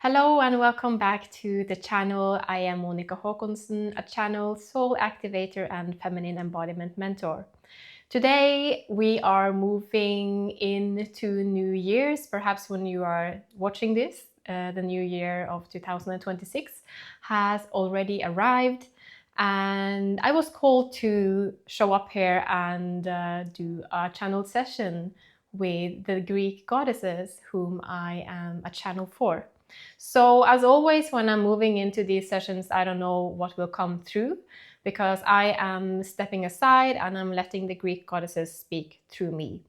Hello and welcome back to the channel. I am Monica Håkonsen, a channel soul activator and feminine embodiment mentor. Today we are moving into New Year's. Perhaps when you are watching this, the new year of 2026 has already arrived, and I was called to show up here and do a channel session with the Greek goddesses whom I am a channel for. So as always, when I'm moving into these sessions, I don't know what will come through because I am stepping aside and I'm letting the Greek goddesses speak through me.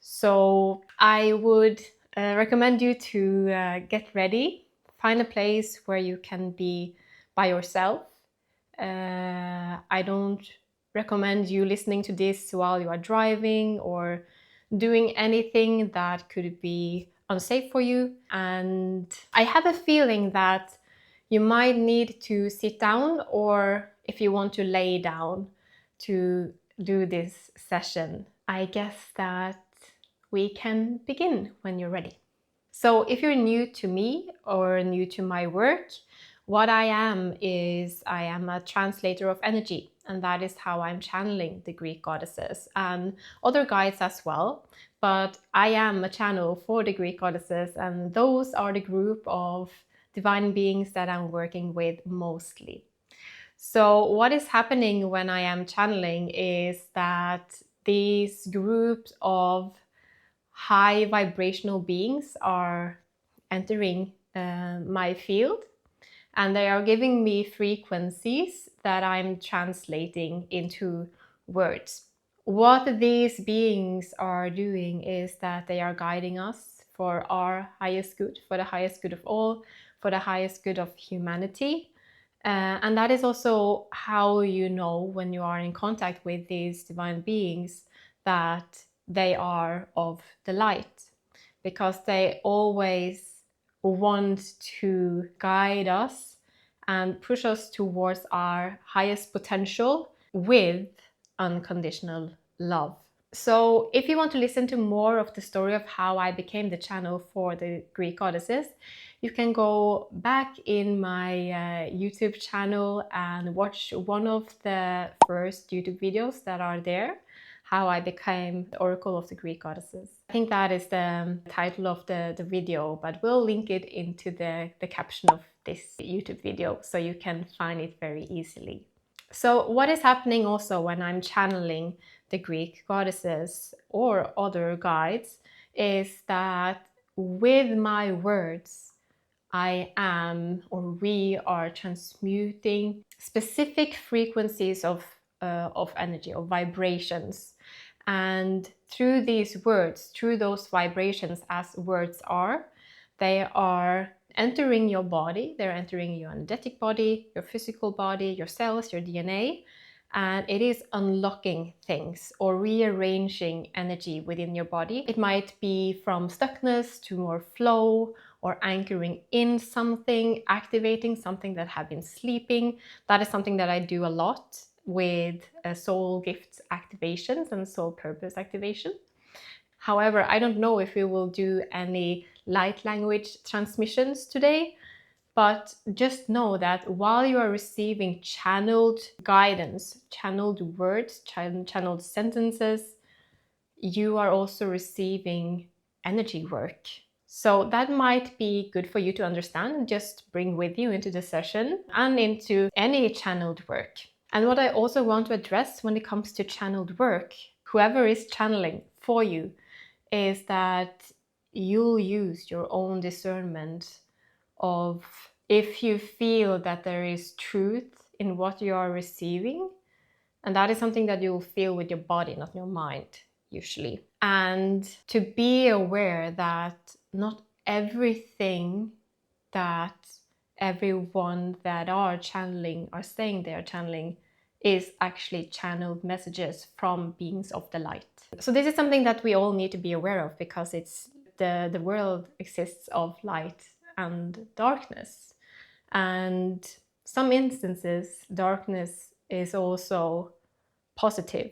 So I would recommend you to get ready, find a place where you can be by yourself. I don't recommend you listening to this while you are driving or doing anything that could be unsafe for you. And I have a feeling that you might need to sit down, or if you want to lay down to do this session. I guess that we can begin when you're ready. So if you're new to me or new to my work, what I am is I am a translator of energy, and that is how I'm channeling the Greek goddesses and other guides as well. But I am a channel for the Greek goddesses, and those are the group of divine beings that I'm working with mostly. So what is happening when I am channeling is that these groups of high vibrational beings are entering my field, and they are giving me frequencies that I'm translating into words. What these beings are doing is that they are guiding us for our highest good, for the highest good of all, for the highest good of humanity. And that is also how you know when you are in contact with these divine beings that they are of the light, because they always want to guide us and push us towards our highest potential with unconditional love. So if you want to listen to more of the story of how I became the channel for the Greek goddesses, you can go back in my YouTube channel and watch one of the first YouTube videos that are there, how I became the Oracle of the Greek goddesses. I think that is the title of the video, but we'll link it into the caption of this YouTube video so you can find it very easily. So what is happening also when I'm channeling the Greek goddesses or other guides is that with my words, I am, or we are transmuting specific frequencies of energy, of vibrations. And through these words, through those vibrations, as words are, they are entering your body, they're entering your energetic body, your physical body, your cells, your DNA, and it is unlocking things or rearranging energy within your body. It might be from stuckness to more flow, or anchoring in something, activating something that had been sleeping. That is something that I do a lot with soul gifts activations and soul purpose activation. However, I don't know if we will do any light language transmissions today, but just know that while you are receiving channeled guidance, channeled words, channeled sentences, you are also receiving energy work. So that might be good for you to understand and just bring with you into the session and into any channeled work. And what I also want to address when it comes to channeled work, whoever is channeling for you, is that you'll use your own discernment of if you feel that there is truth in what you are receiving. And that is something that you'll feel with your body, not your mind, usually. And to be aware that not everything that everyone that are channeling or saying they are channeling is actually channeled messages from beings of the light. So this is something that we all need to be aware of, because it's the world exists of light and darkness. And some instances, darkness is also positive.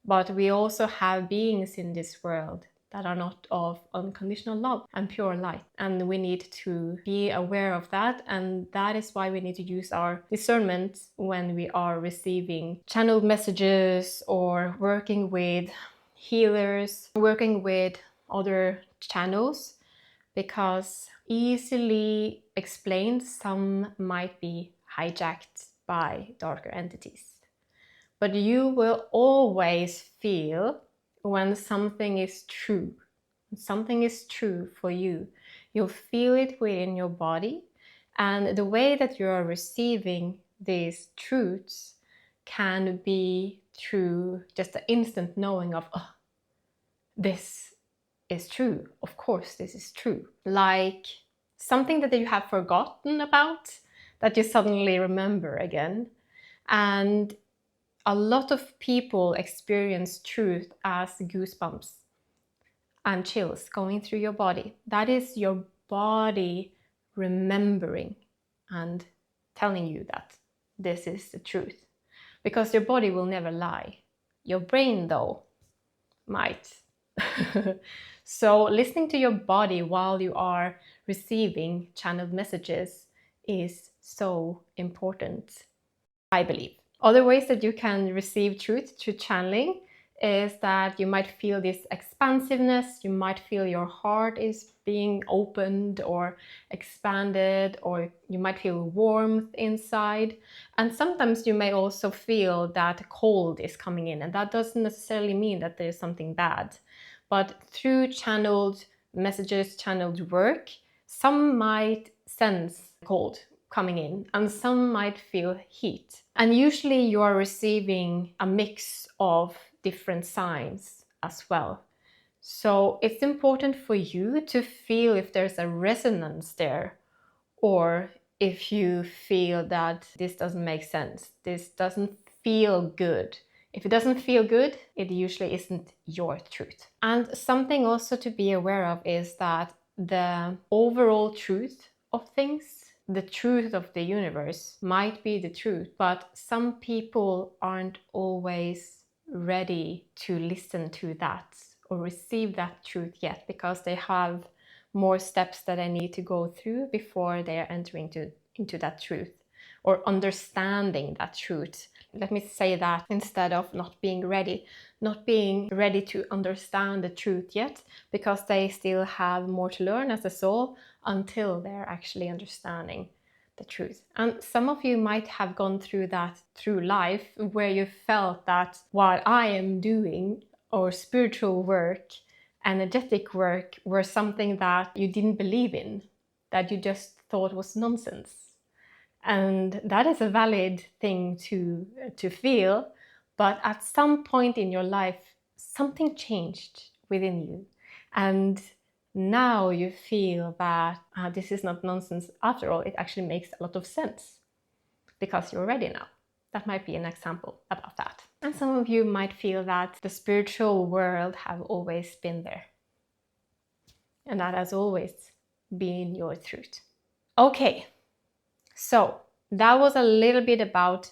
But we also have beings in this world that are not of unconditional love and pure light. And we need to be aware of that. And that is why we need to use our discernment when we are receiving channeled messages or working with healers, working with other channels, because easily explained, some might be hijacked by darker entities. But you will always feel when something is true. Something is true for you. You'll feel it within your body. And the way that you are receiving these truths can be through just the instant knowing of, oh, this is true. Of course, this is true. Like something that you have forgotten about that you suddenly remember again. And a lot of people experience truth as goosebumps and chills going through your body. That is your body remembering and telling you that this is the truth. Because your body will never lie. Your brain, though, might. So listening to your body while you are receiving channeled messages is so important, I believe. Other ways that you can receive truth through channeling is that you might feel this expansiveness, you might feel your heart is being opened or expanded, or you might feel warmth inside. And sometimes you may also feel that cold is coming in, and that doesn't necessarily mean that there's something bad. But through channeled messages, channeled work, some might sense cold coming in and some might feel heat. And usually you are receiving a mix of different signs as well. So it's important for you to feel if there's a resonance there, or if you feel that this doesn't make sense, this doesn't feel good. If it doesn't feel good, it usually isn't your truth. And something also to be aware of is that the overall truth of things, the truth of the universe, might be the truth, but some people aren't always ready to listen to that or receive that truth yet, because they have more steps that they need to go through before they are entering into that truth or understanding that truth. Let me say that instead of not being ready to understand the truth yet, because they still have more to learn as a soul until they're actually understanding the truth. And some of you might have gone through that through life, where you felt that what I am doing, or spiritual work, energetic work, were something that you didn't believe in, that you just thought was nonsense. And that is a valid thing to feel, but at some point in your life, something changed within you. And now you feel that this is not nonsense after all, it actually makes a lot of sense because you're ready now. That might be an example about that. And some of you might feel that the spiritual world have always been there. And that has always been your truth. Okay, so that was a little bit about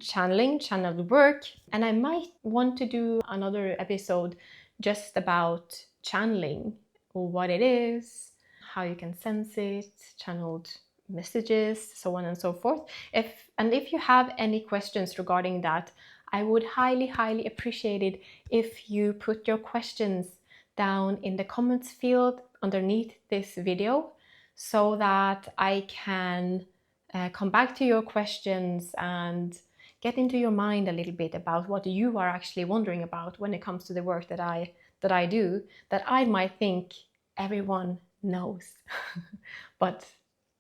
channeling, channeled work. And I might want to do another episode just about channeling, what it is, how you can sense it, channeled messages, so on and so forth. If you have any questions regarding that, I would highly appreciate it if you put your questions down in the comments field underneath this video, so that I can come back to your questions and get into your mind a little bit about what you are actually wondering about when it comes to the work that I do, that I might think everyone knows, but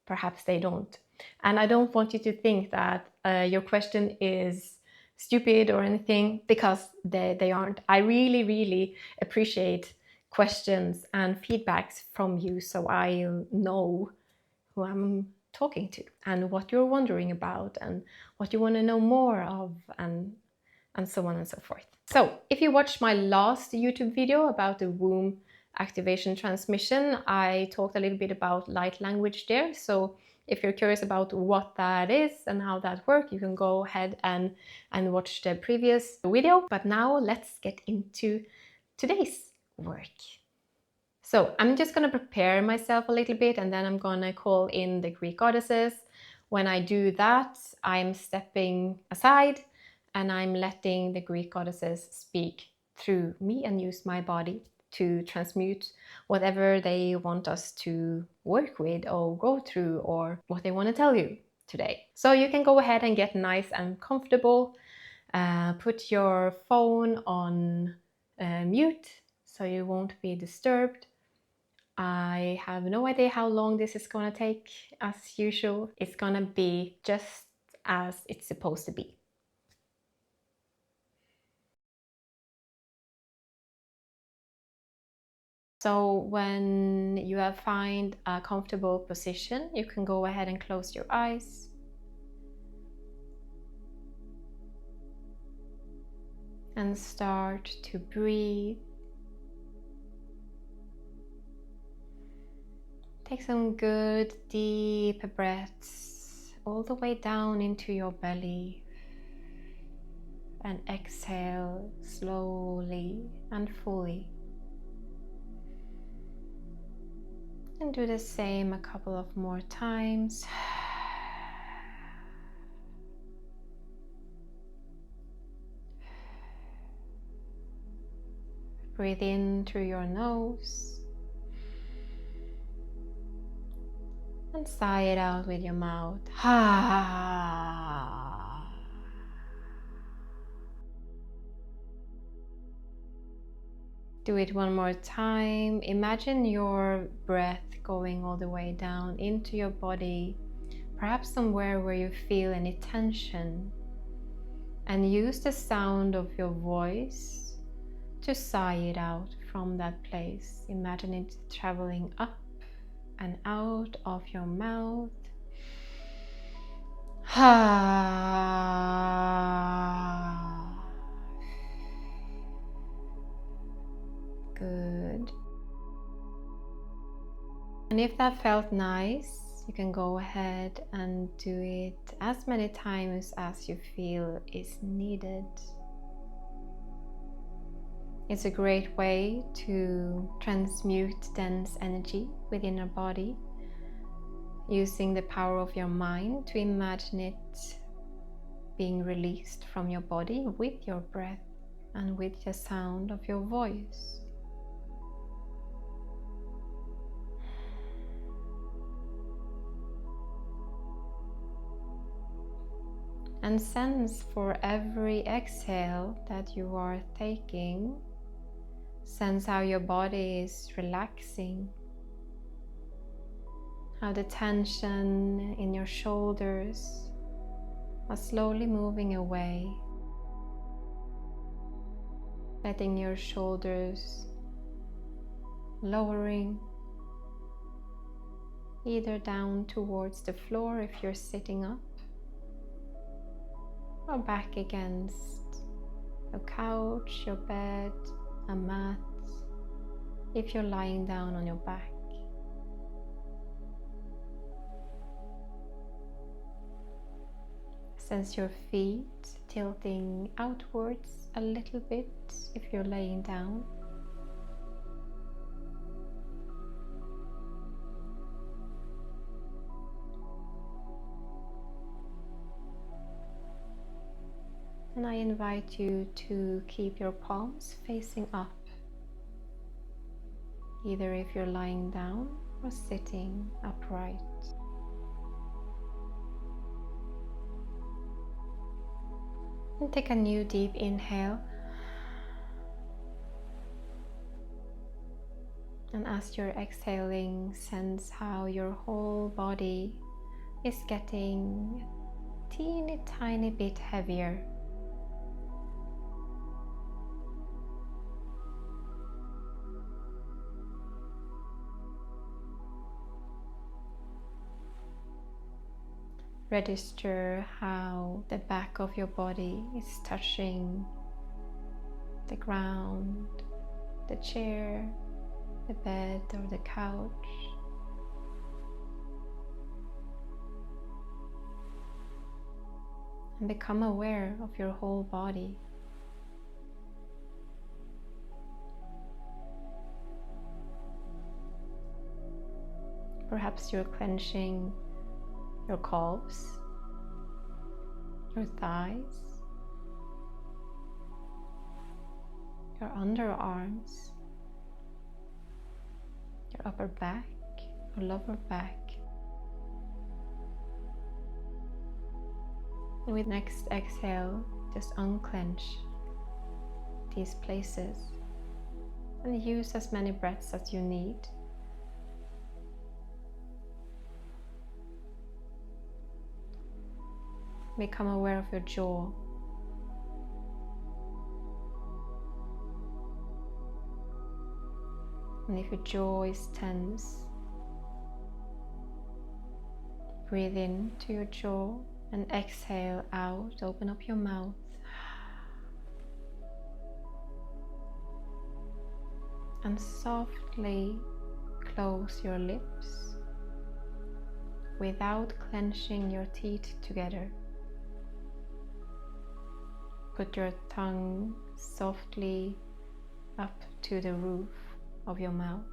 perhaps they don't. And I don't want you to think that your question is stupid or anything, because they aren't. I really appreciate questions and feedbacks from you, so I'll know who I'm talking to and what you're wondering about and what you want to know more of, and so on and so forth. So if you watched my last YouTube video about the womb activation transmission, I talked a little bit about light language there. So if you're curious about what that is and how that works, you can go ahead and watch the previous video. But now let's get into today's work. So I'm just going to prepare myself a little bit, and then I'm going to call in the Greek goddesses. When I do that, I'm stepping aside and I'm letting the Greek goddesses speak through me and use my body to transmute whatever they want us to work with or go through, or what they want to tell you today. So you can go ahead and get nice and comfortable. Put your phone on mute so you won't be disturbed. I have no idea how long this is going to take. As usual, it's going to be just as it's supposed to be. So when you have found a comfortable position, you can go ahead and close your eyes. And start to breathe. Take some good deep breaths all the way down into your belly. And exhale slowly and fully. And do the same a couple of more times. Breathe in through your nose and sigh it out with your mouth. Do it one more time. Imagine your breath going all the way down into your body, perhaps somewhere where you feel any tension, and use the sound of your voice to sigh it out from that place. Imagine it traveling up and out of your mouth. Good. And if that felt nice, you can go ahead and do it as many times as you feel is needed. It's a great way to transmute dense energy within your body, using the power of your mind to imagine it being released from your body with your breath and with the sound of your voice. And sense for every exhale that you are taking, sense how your body is relaxing, how the tension in your shoulders are slowly moving away, letting your shoulders lowering either down towards the floor if you're sitting up, or back against a couch, your bed, a mat, if you're lying down on your back. Sense your feet tilting outwards a little bit if you're laying down. And I invite you to keep your palms facing up, either if you're lying down or sitting upright. And take a new deep inhale. And as you're exhaling, sense how your whole body is getting a teeny tiny bit heavier. Register how the back of your body is touching the ground, the chair, the bed or the couch. And become aware of your whole body. Perhaps you're clenching your calves, your thighs, your underarms, your upper back or lower back. And with next exhale, just unclench these places and use as many breaths as you need. Become aware of your jaw. And if your jaw is tense, breathe into your jaw and exhale out. Open up your mouth. And softly close your lips without clenching your teeth together. Put your tongue softly up to the roof of your mouth,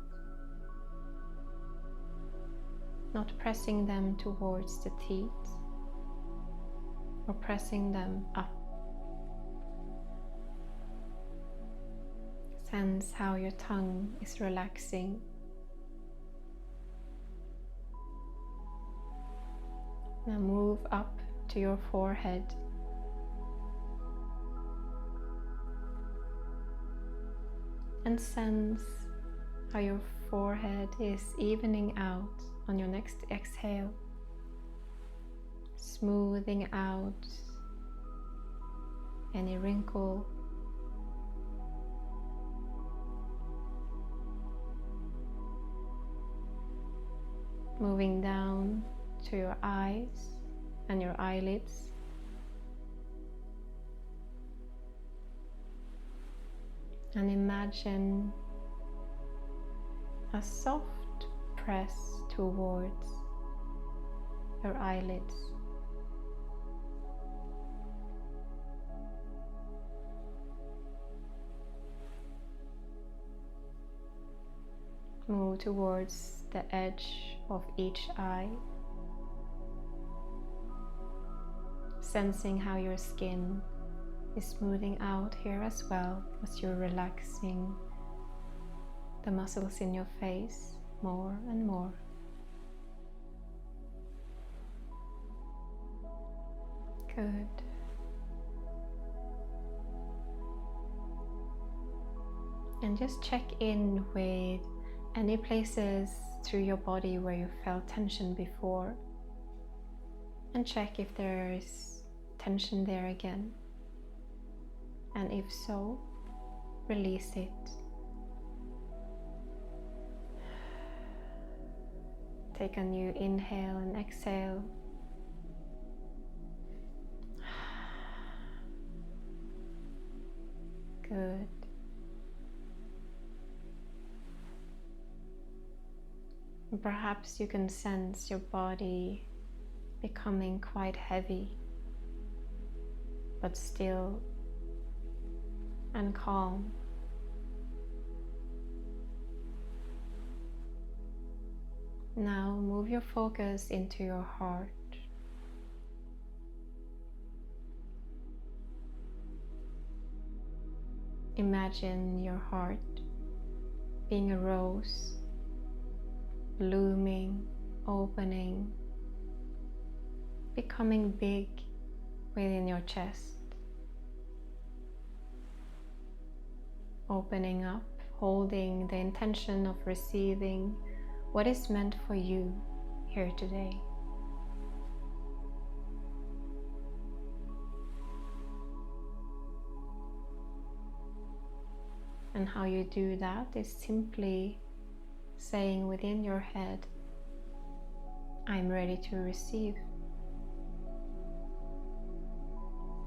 not pressing them towards the teeth or pressing them up. Sense how your tongue is relaxing. Now move up to your forehead. And sense how your forehead is evening out on your next exhale, smoothing out any wrinkle, moving down to your eyes and your eyelids. And imagine a soft press towards your eyelids. Move towards the edge of each eye, sensing how your skin is smoothing out here as well as you're relaxing the muscles in your face more and more. Good. And just check in with any places through your body where you felt tension before, and check if there is tension there again. And if so, release it. Take a new inhale and exhale. Good. Perhaps you can sense your body becoming quite heavy, but still and calm. Now move your focus into your heart. Imagine your heart being a rose, blooming, opening, becoming big within your chest. Opening up, holding the intention of receiving what is meant for you here today. And how you do that is simply saying within your head, I'm ready to receive.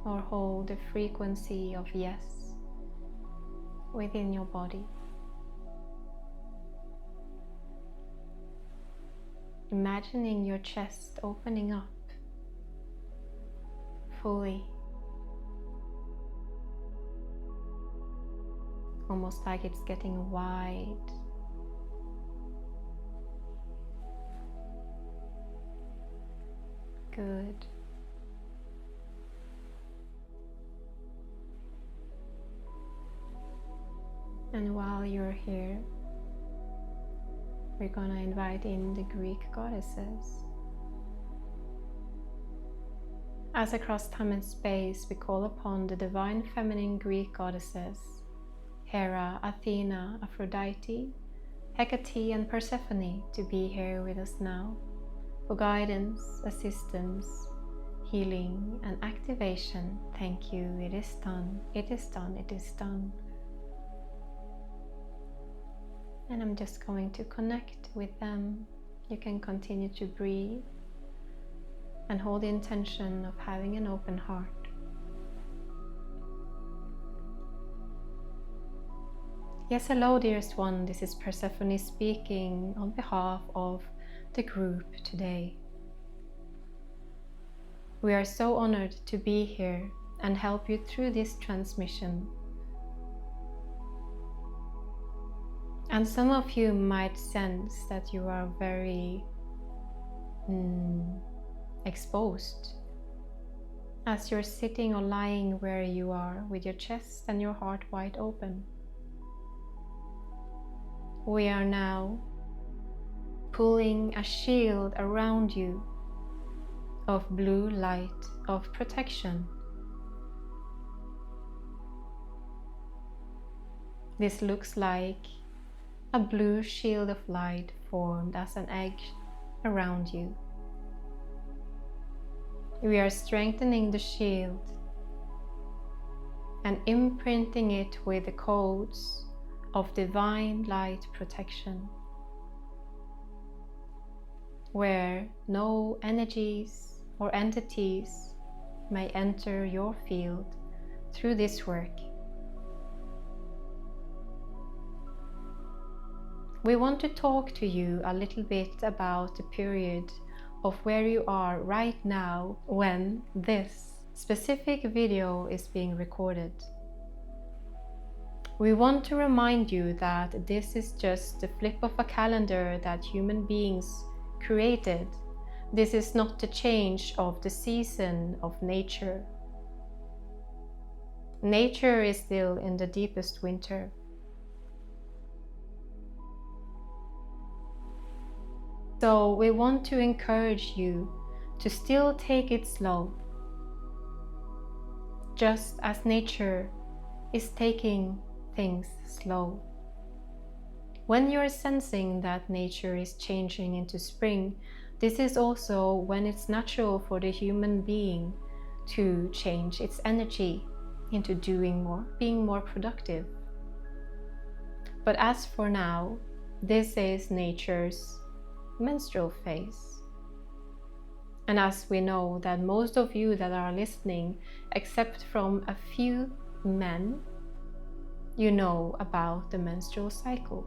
Or hold the frequency of yes within your body. Imagining your chest opening up fully, almost like it's getting wide. Good. And while you're here, we're gonna invite in the Greek goddesses. As across time and space, we call upon the divine feminine Greek goddesses, Hera, Athena, Aphrodite, Hekate, and Persephone, to be here with us now for guidance, assistance, healing, and activation. Thank you. It is done. It is done. It is done. And I'm just going to connect with them. You can continue to breathe and hold the intention of having an open heart. Yes, hello dearest one, this is Persephone speaking on behalf of the group today. We are so honored to be here and help you through this transmission. And some of you might sense that you are very exposed as you're sitting or lying where you are with your chest and your heart wide open. We are now pulling a shield around you of blue light of protection. This looks like a blue shield of light formed as an egg around you. We are strengthening the shield and imprinting it with the codes of divine light protection, where no energies or entities may enter your field through this work. We want to talk to you a little bit about the period of where you are right now when this specific video is being recorded. We want to remind you that this is just the flip of a calendar that human beings created. This is not the change of the season of nature. Nature is still in the deepest winter. So we want to encourage you to still take it slow, just as nature is taking things slow. When you're sensing that nature is changing into spring, this is also when it's natural for the human being to change its energy into doing more, being more productive. But as for now, this is nature's menstrual phase. And as we know that most of you that are listening, except from a few men, you know about the menstrual cycle.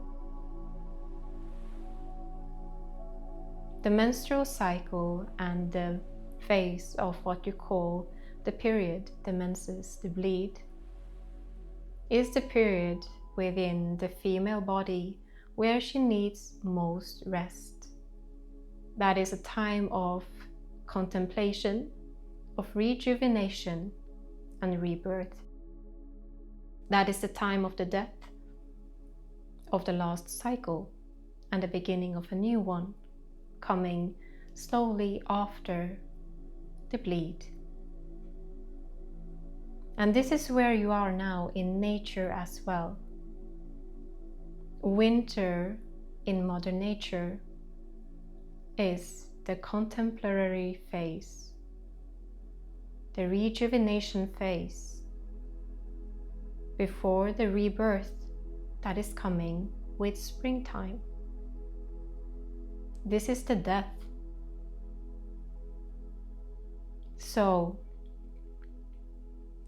The menstrual cycle and the phase of what you call the period, the menses, the bleed, is the period within the female body where she needs most rest. That is a time of contemplation, of rejuvenation and rebirth. That is the time of the death of the last cycle and the beginning of a new one, coming slowly after the bleed. And this is where you are now in nature as well. Winter in Mother Nature is the contemplatory phase, the rejuvenation phase, before the rebirth that is coming with springtime. This is the death. So,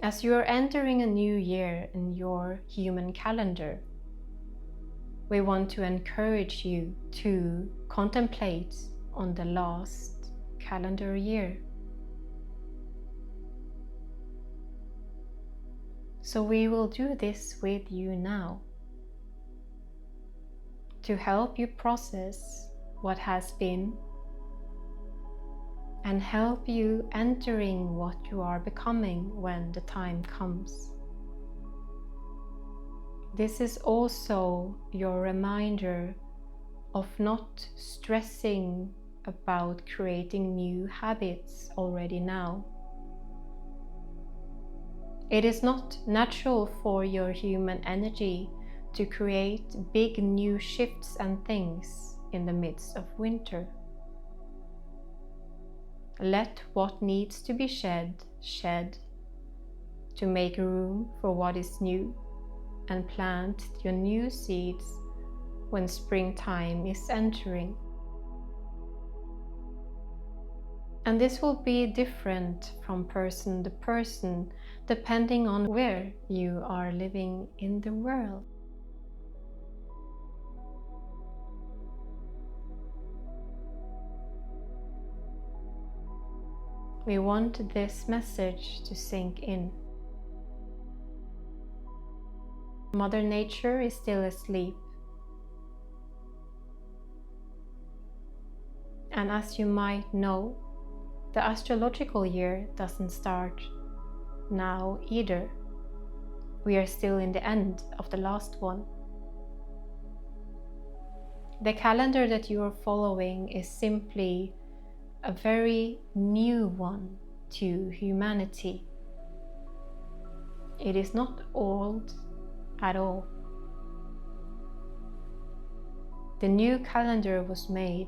as you are entering a new year in your human calendar, we want to encourage you to contemplate on the last calendar year. So we will do this with you now to help you process what has been and help you entering what you are becoming when the time comes. This is also your reminder of not stressing about creating new habits already now. It is not natural for your human energy to create big new shifts and things in the midst of winter. Let what needs to be shed, to make room for what is new, and plant your new seeds when springtime is entering. And this will be different from person to person, depending on where you are living in the world. We want this message to sink in. Mother Nature is still asleep. And as you might know, the astrological year doesn't start now either. We are still in the end of the last one. The calendar that you are following is simply a very new one to humanity. It is not old at all. The new calendar was made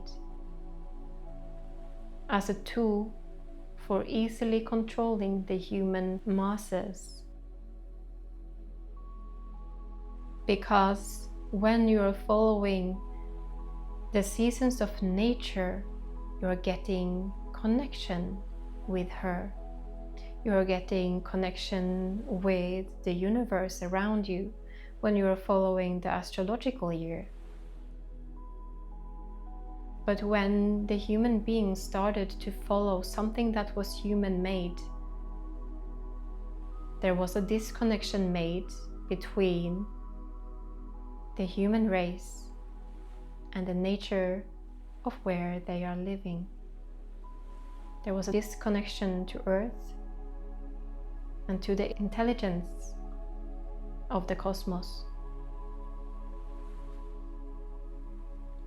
as a tool for easily controlling the human masses. Because when you are following the seasons of nature, you are getting connection with her. You are getting connection with the universe around you when you are following the astrological year. But when the human being started to follow something that was human-made, there was a disconnection made between the human race and the nature of where they are living. There was a disconnection to Earth and to the intelligence of the cosmos.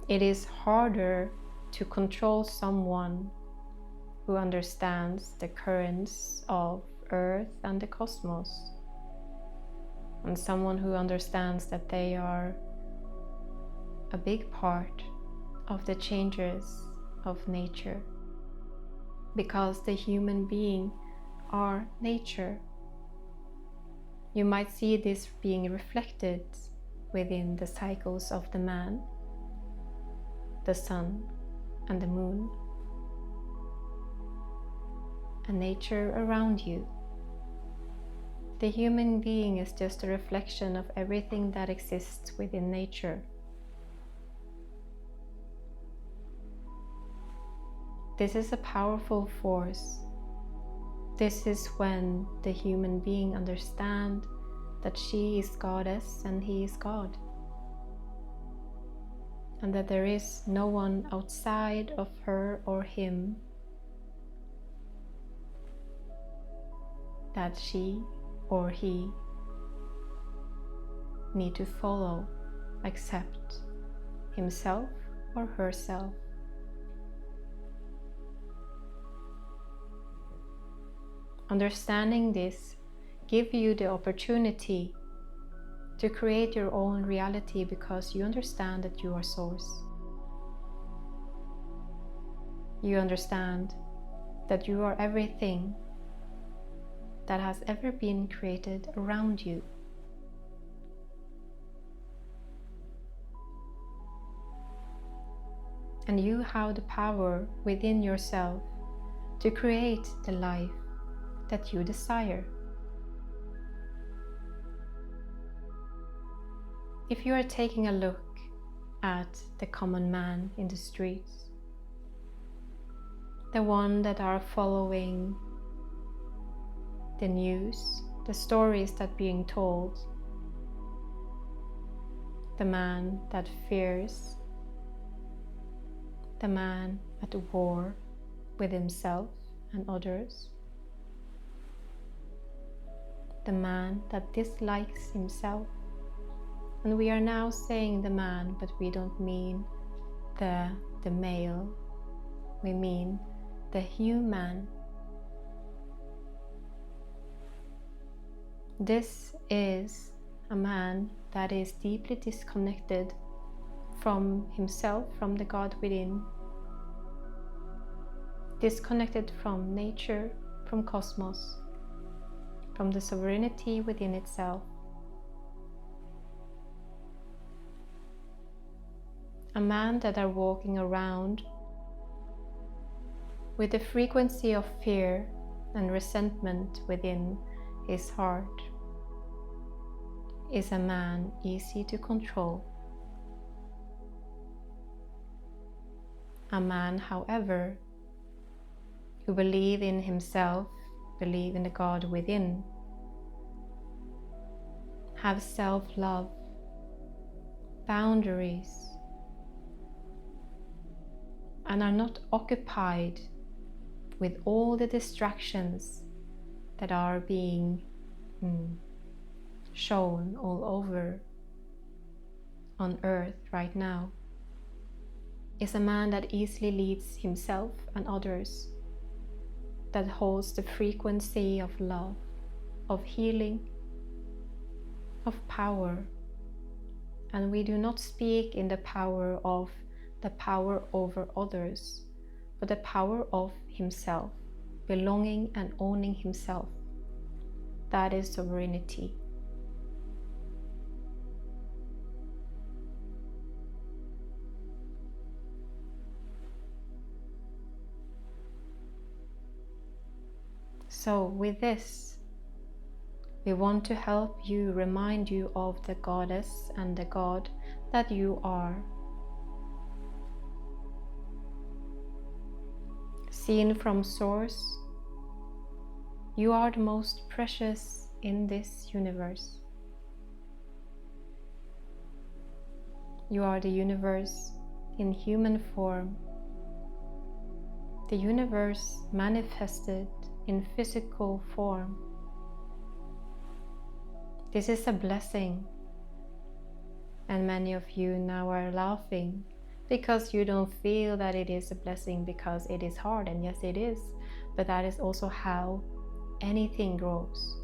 It is harder to control someone who understands the currents of Earth and the cosmos, and someone who understands that they are a big part of the changes of nature, because the human being are nature. You might see this being reflected within the cycles of the man, the sun, and the moon, and nature around you. The human being is just a reflection of everything that exists within nature. This is a powerful force. This is when the human being understands that she is goddess and he is God, and that there is no one outside of her or him that she or he need to follow except himself or herself. Understanding this gives you the opportunity to create your own reality, because you understand that you are source. You understand that you are everything that has ever been created around you. And you have the power within yourself to create the life that you desire. If you are taking a look at the common man in the streets, the one that are following the news, the stories that being told, the man that fears, the man at war, with himself and others. The man that dislikes himself. And we are now saying the man, but we don't mean the male. We mean the human. This is a man that is deeply disconnected from himself, from the God within, disconnected from nature, from cosmos, from the sovereignty within itself. A man that are walking around with the frequency of fear and resentment within his heart is a man easy to control. A man, however, who believes in himself, believes in the God within, have self-love, boundaries, and are not occupied with all the distractions that are being shown all over on earth right now, is a man that easily leads himself and others, that holds the frequency of love, of healing, of power. And we do not speak in the power over others, but the power of himself, belonging and owning himself. That is sovereignty. So with this, we want to help you, remind you of the goddess and the God that you are. Seen from source, you are the most precious in this universe. You are the universe in human form, the universe manifested in physical form. This is a blessing, and many of you now are laughing because you don't feel that it is a blessing, because it is hard, and yes it is, but that is also how anything grows.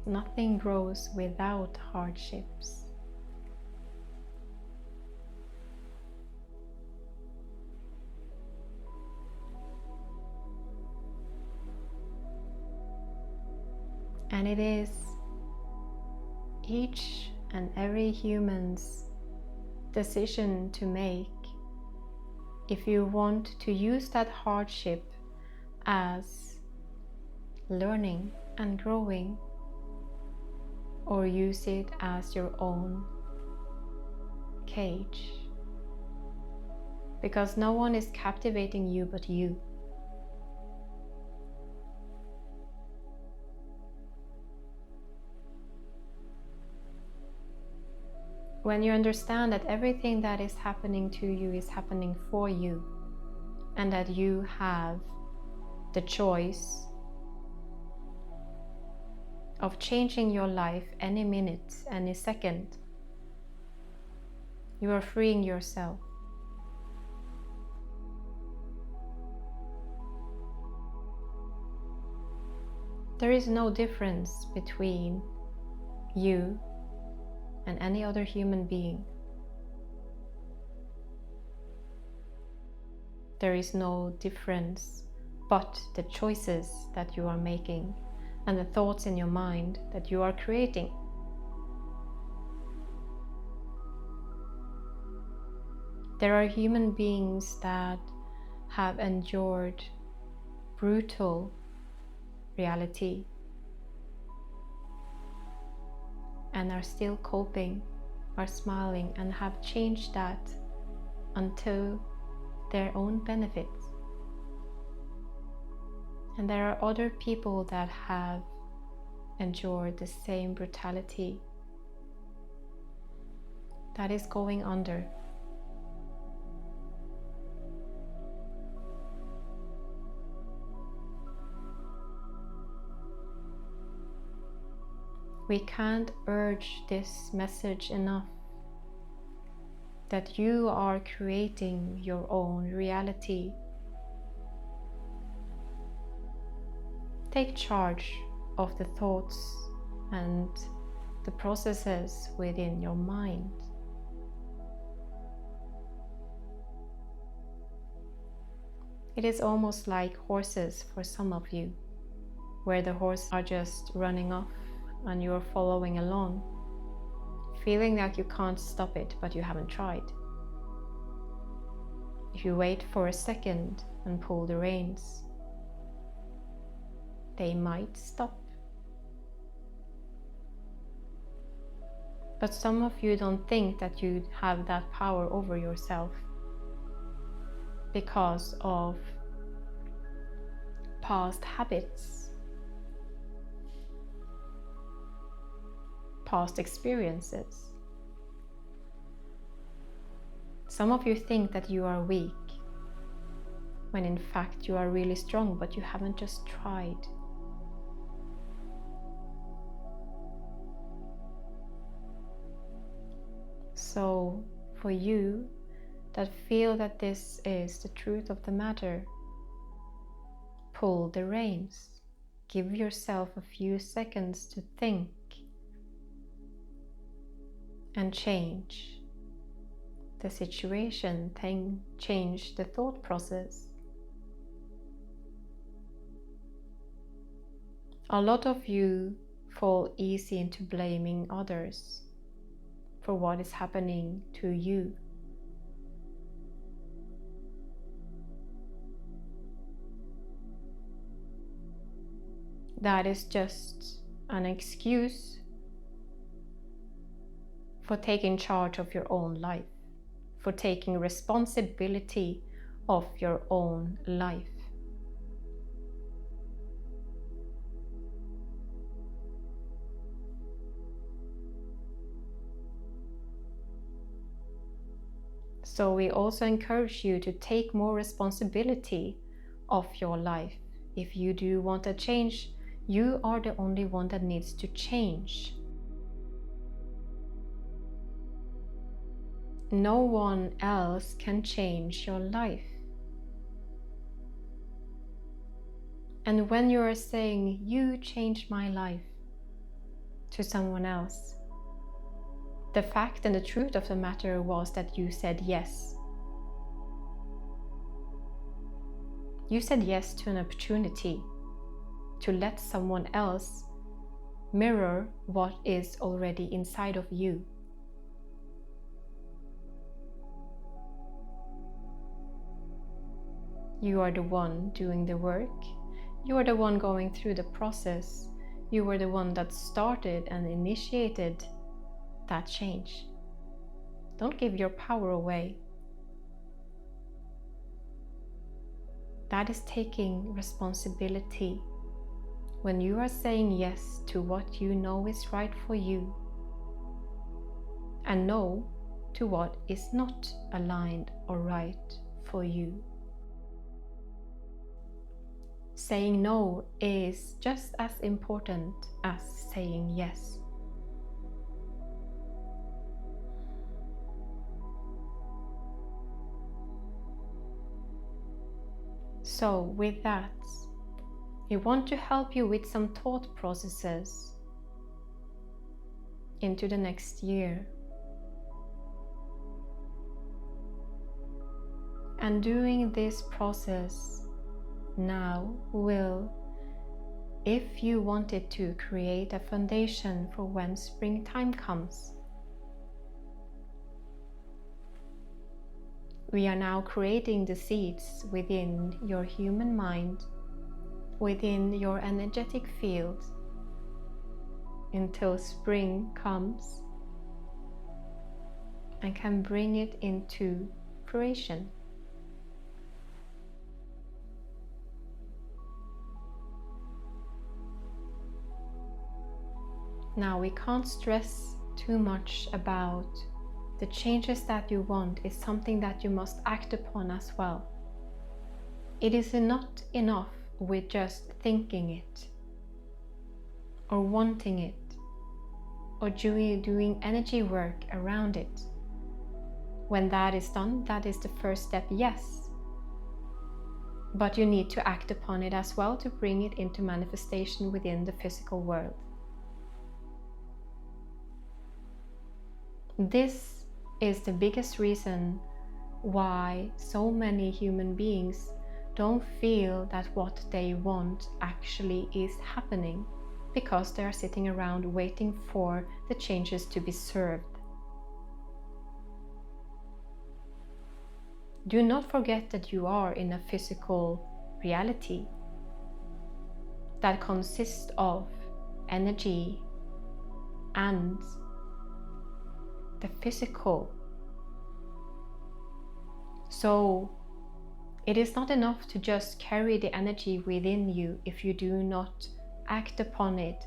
Nothing grows without hardships. And it is each and every human's decision to make if you want to use that hardship as learning and growing, or use it as your own cage. Because no one is captivating you but you. When you understand that everything that is happening to you is happening for you, and that you have the choice of changing your life any minute, any second, you are freeing yourself. There is no difference between you and any other human being. There is no difference but the choices that you are making and the thoughts in your mind that you are creating. There are human beings that have endured brutal reality and are still coping, are smiling, and have changed that unto their own benefits. And there are other people that have endured the same brutality that is going under. We can't urge this message enough, that you are creating your own reality. Take charge of the thoughts and the processes within your mind. It is almost like horses for some of you, where the horses are just running off and you're following along, feeling like you can't stop it, but you haven't tried. If you wait for a second and pull the reins, they might stop. But some of you don't think that you have that power over yourself because of past habits, past experiences. Some of you think that you are weak, when in fact you are really strong, but you haven't just tried. So for you that feel that this is the truth of the matter, pull the reins. Give yourself a few seconds to think and change the situation, change the thought process. A lot of you fall easy into blaming others for what is happening to you. That is just an excuse for taking charge of your own life, for taking responsibility of your own life. So we also encourage you to take more responsibility of your life. If you do want a change, you are the only one that needs to change. No one else can change your life. And when you are saying, "You changed my life," to someone else, the fact and the truth of the matter was that you said yes. You said yes to an opportunity to let someone else mirror what is already inside of you. You are the one doing the work. You are the one going through the process. You are the one that started and initiated that change. Don't give your power away. That is taking responsibility. When you are saying yes to what you know is right for you, and no to what is not aligned or right for you. Saying no is just as important as saying yes. So with that, we want to help you with some thought processes into the next year. And doing this process now will, if you wanted to, create a foundation for when springtime comes. We are now creating the seeds within your human mind, within your energetic field, until spring comes and can bring it into fruition. Now, we can't stress too much about the changes that you want. Is something that you must act upon as well. It is not enough with just thinking it or wanting it. or doing energy work around it. When that is done, that is the first step, yes. But you need to act upon it as well to bring it into manifestation within the physical world. This is the biggest reason why so many human beings don't feel that what they want actually is happening, because they are sitting around waiting for the changes to be served. Do not forget that you are in a physical reality that consists of energy and the physical. So it is not enough to just carry the energy within you if you do not act upon it,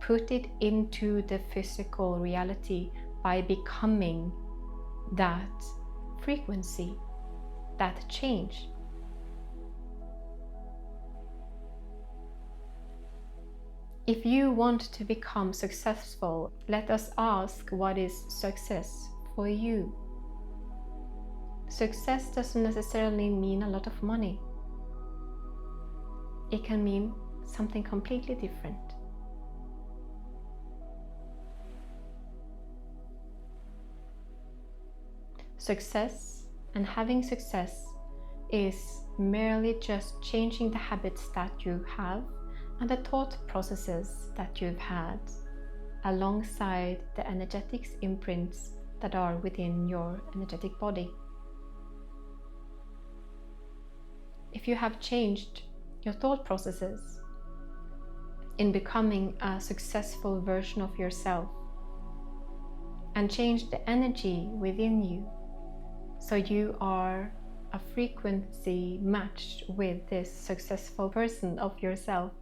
put it into the physical reality by becoming that frequency, that change. If you want to become successful, let us ask, what is success for you? Success doesn't necessarily mean a lot of money. It can mean something completely different. Success and having success is merely just changing the habits that you have and the thought processes that you've had, alongside the energetics imprints that are within your energetic body. If you have changed your thought processes in becoming a successful version of yourself and changed the energy within you, so you are a frequency matched with this successful person of yourself,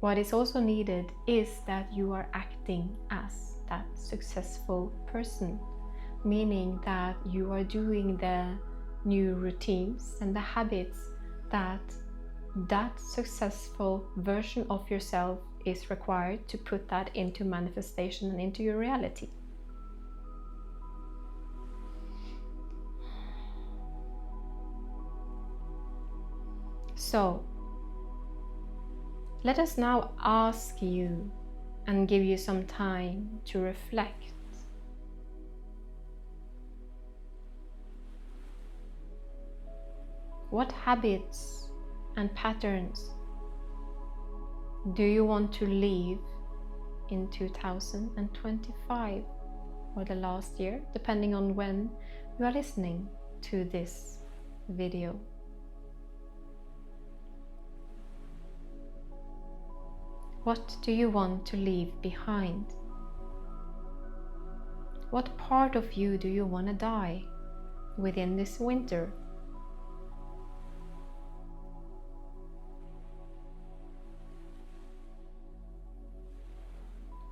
what is also needed is that you are acting as that successful person, meaning that you are doing the new routines and the habits that that successful version of yourself is required to put that into manifestation and into your reality. So, let us now ask you and give you some time to reflect. What habits and patterns do you want to leave in 2025 or the last year, depending on when you are listening to this video? What do you want to leave behind? What part of you do you want to die within this winter?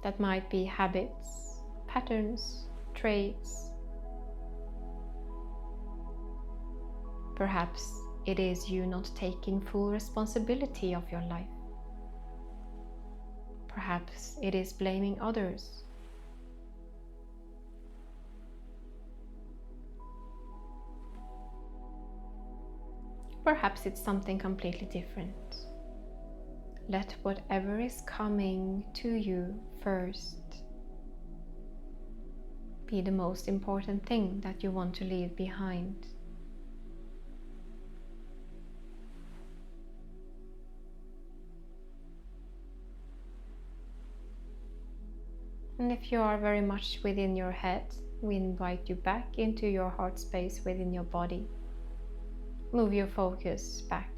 That might be habits, patterns, traits. Perhaps it is you not taking full responsibility of your life. Perhaps it is blaming others. Perhaps it's something completely different. Let whatever is coming to you first be the most important thing that you want to leave behind. And if you are very much within your head, we invite you back into your heart space within your body. Move your focus back.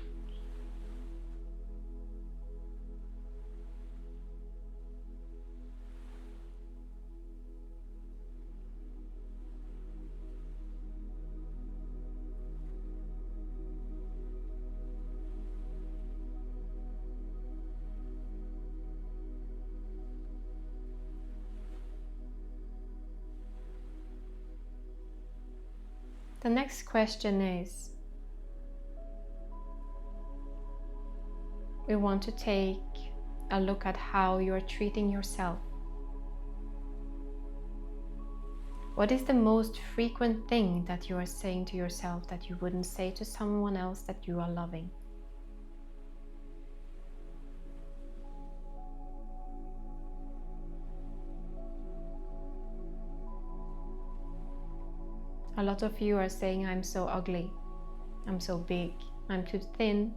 The next question is, we want to take a look at how you are treating yourself What is the most frequent thing that you are saying to yourself that you wouldn't say to someone else that you are loving? A lot of you are saying, I'm so ugly, I'm so big, I'm too thin,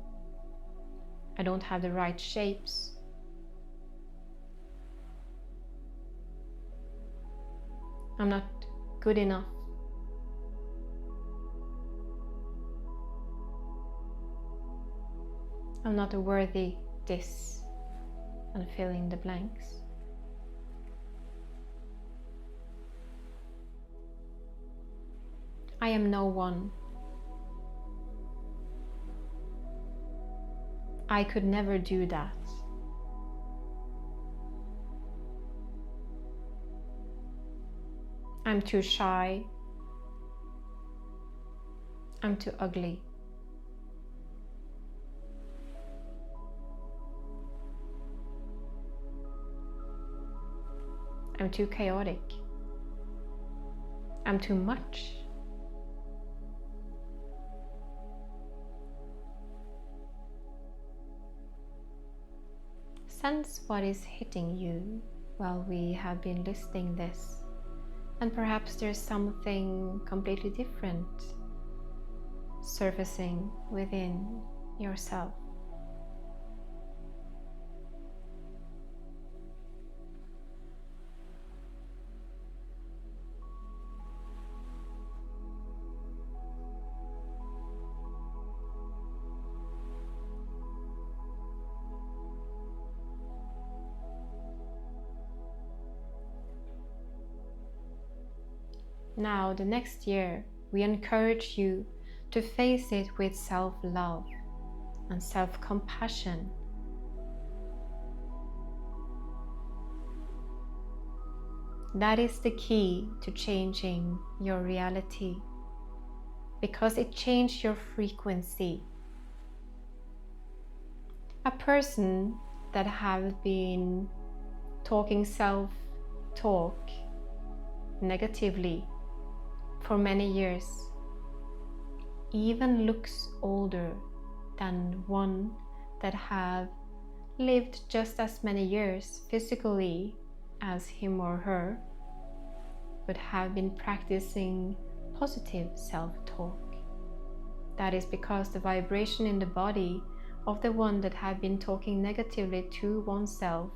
I don't have the right shapes. I'm not good enough. I'm not worthy this, and fill in the blanks. I am no one. I could never do that. I'm too shy. I'm too ugly. I'm too chaotic. I'm too much. Sense what is hitting you while we have been listing this, and perhaps there's something completely different surfacing within yourself. Now, the next year, we encourage you to face it with self-love and self-compassion. That is the key to changing your reality, because it changed your frequency. A person that have been talking self-talk negatively for many years even looks older than one that have lived just as many years physically as him or her, but have been practicing positive self-talk. That is because the vibration in the body of the one that have been talking negatively to oneself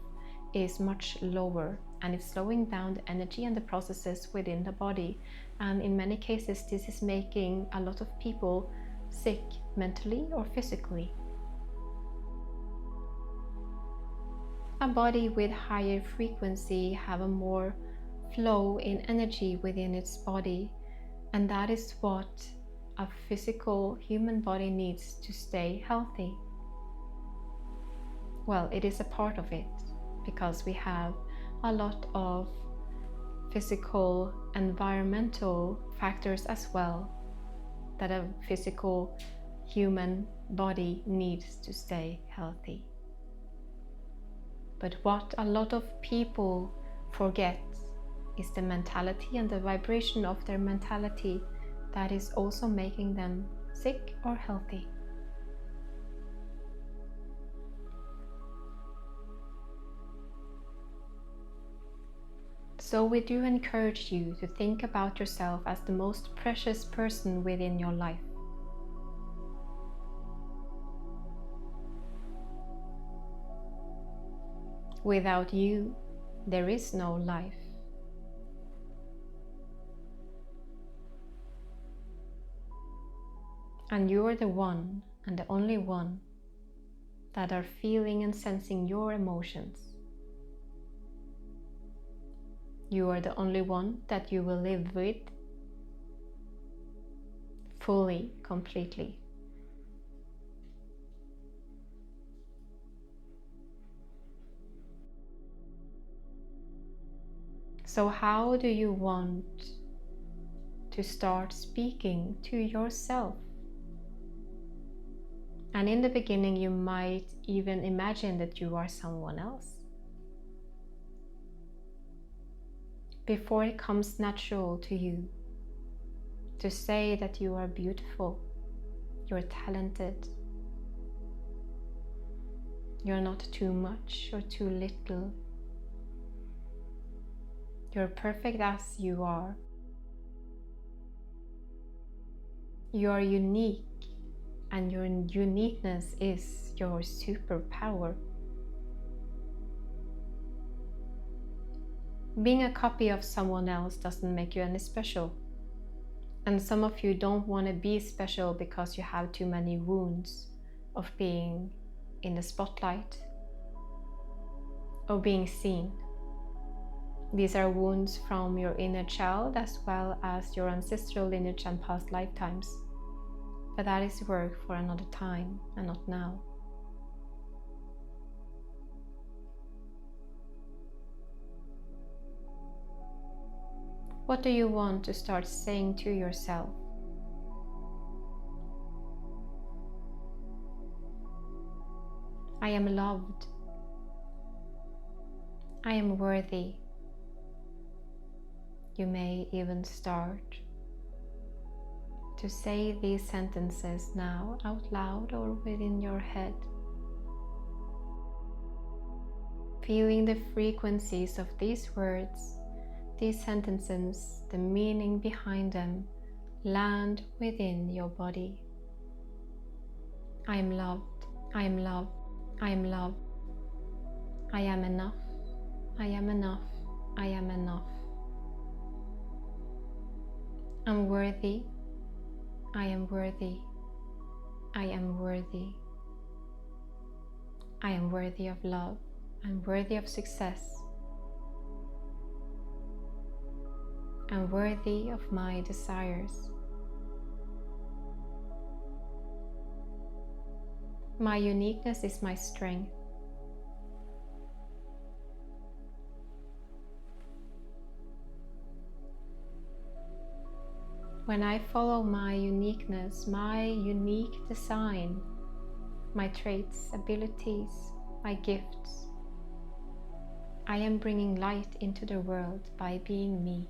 is much lower, and it's slowing down the energy and the processes within the body. And in many cases, this is making a lot of people sick mentally or physically. A body with higher frequency have a more flow in energy within its body, and that is what a physical human body needs to stay healthy. Well, it is a part of it, because we have a lot of physical environmental factors as well that a physical human body needs to stay healthy. But what a lot of people forget is the mentality and the vibration of their mentality that is also making them sick or healthy. So we do encourage you to think about yourself as the most precious person within your life. Without you, there is no life. And you are the one and the only one that are feeling and sensing your emotions. You are the only one that you will live with fully, completely. So how do you want to start speaking to yourself? And in the beginning, you might even imagine that you are someone else. before it comes natural to you to say that you are beautiful, you're talented, you're not too much or too little, you're perfect as you are. You are unique, and your uniqueness is your superpower. Being a copy of someone else doesn't make you any special. And some of you don't want to be special because you have too many wounds of being in the spotlight or being seen. These are wounds from your inner child as well as your ancestral lineage and past lifetimes. But that is work for another time and not now. What do you want to start saying to yourself? I am loved. I am worthy. You may even start to say these sentences now out loud or within your head. Feeling the frequencies of these words, these sentences, the meaning behind them, land within your body. I am loved. I am loved. I am loved. I am enough. I am enough. I am enough. I'm worthy. I am worthy. I am worthy. I am worthy of love. I'm worthy of success. I'm worthy of my desires. My uniqueness is my strength. When I follow my uniqueness, my unique design, my traits, abilities, my gifts, I am bringing light into the world by being me.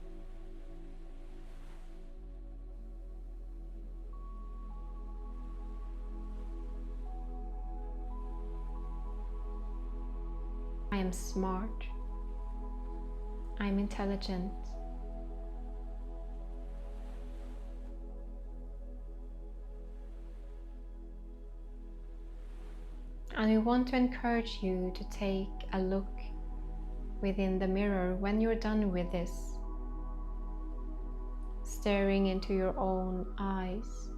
I am smart. I am intelligent. And we want to encourage you to take a look within the mirror when you're done with this, staring into your own eyes.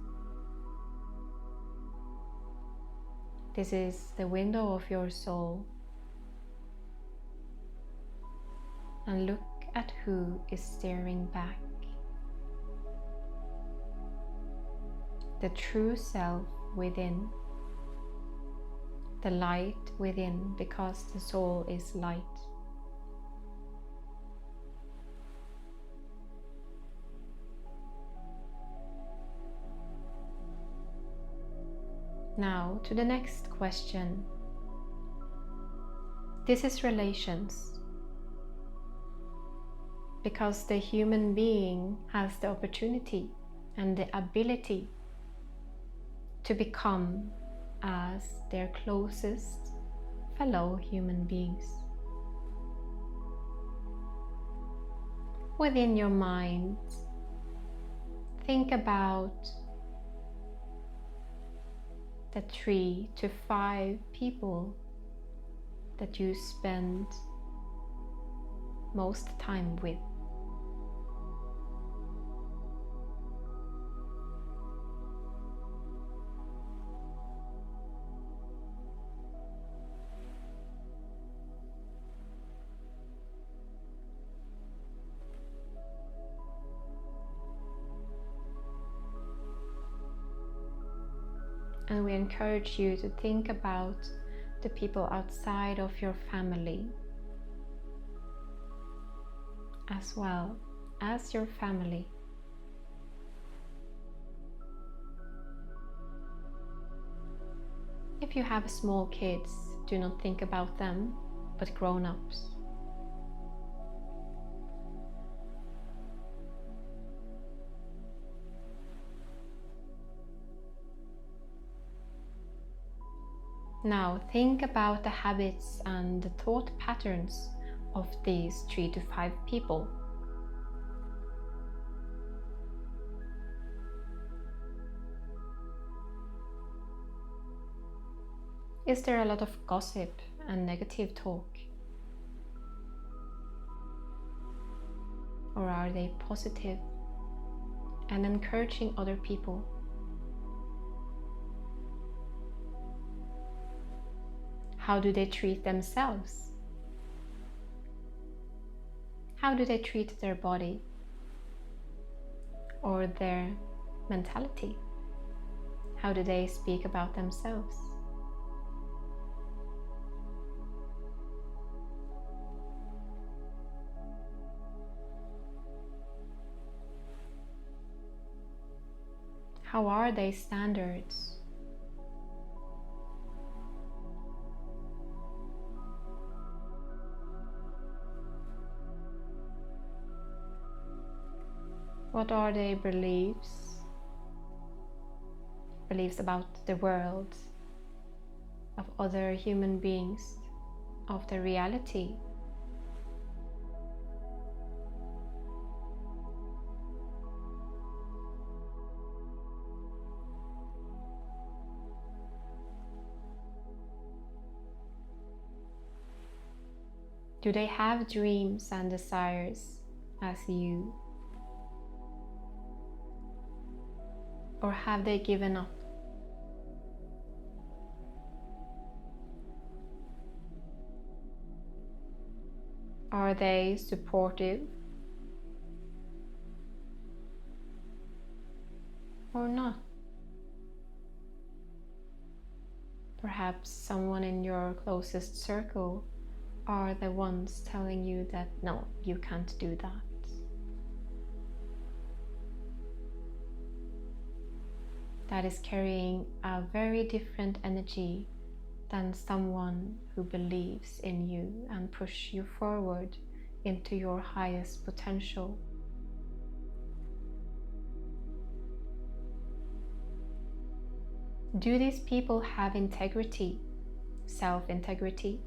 This is the window of your soul. And look at who is staring back. The true self within. The light within, because the soul is light. Now to the next question. This is relations. Because the human being has the opportunity and the ability to become as their closest fellow human beings. Within your mind, think about the 3 to 5 people that you spend most time with. And we encourage you to think about the people outside of your family as well as your family. If you have small kids, do not think about them, but grown-ups. Now think about the habits and the thought patterns of these 3 to 5 people. Is there a lot of gossip and negative talk? Or are they positive and encouraging other people? How do they treat themselves? How do they treat their body or their mentality? How do they speak about themselves? How are their standards? What are their beliefs? Beliefs about the world, of other human beings, of the reality. Do they have dreams and desires as you? Or have they given up? Are they supportive or not? Perhaps someone in your closest circle are the ones telling you that no, you can't do that. That is carrying a very different energy than someone who believes in you and push you forward into your highest potential. Do these people have integrity, self-integrity?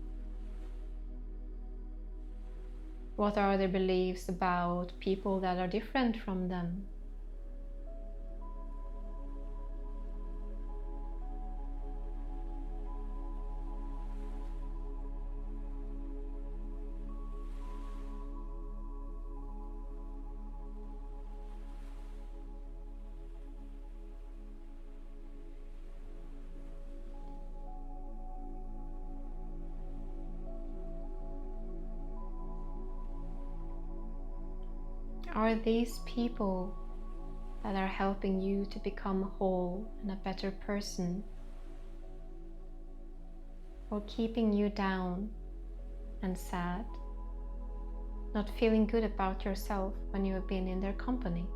What are their beliefs about people that are different from them? Are these people that are helping you to become whole and a better person, or keeping you down and sad, not feeling good about yourself when you have been in their company?